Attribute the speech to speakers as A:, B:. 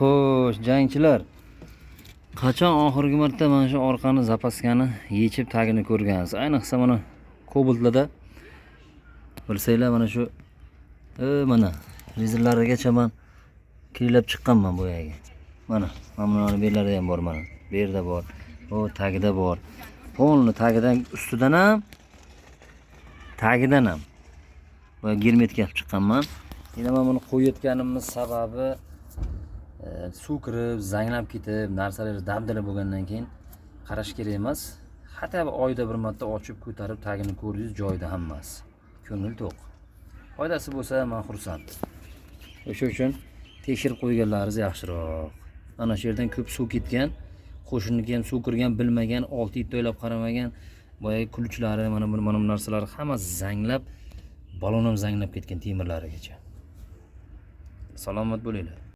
A: Xo'sh, jangchilar. Qachon oxirgi marta mana shu orqani zapaskani yechib tagini ko'rgansiz? Ayniqsa mana Cobalt'larda bilsanglar mana shu mana vizirlarigacha men kirlab chiqqanman bu yerga. Mana bularning bellarida ham bor mana. Bu yerda bor. O tagida bor. Polni tagidan ustidan ham, tagidan ham. Bu germetga olib chiqqanman. Yana men buni qo'yayotganimning sababi suv kirib, zanglab ketib, narsalar dabdala bo'lgandan keyin qarash kerak emas. Hatto oyda bir marta ochib ko'tarib tagini ko'ringiz joyida hammasi. Ko'ngil to'q. Foydasi bo'lsa men xursand. O'sha uchun tekshirib qo'yganlaringiz yaxshiroq. Ana shu yerdan ko'p suv ketgan, qo'shinga ham suv kirgan bilmagan, 6-7 oylab qaramagan, boyagi kulchlari, mana bu narsalar hammasi zanglab, balon ham zanglab ketgan temirlarigacha. Salomat bo'linglar.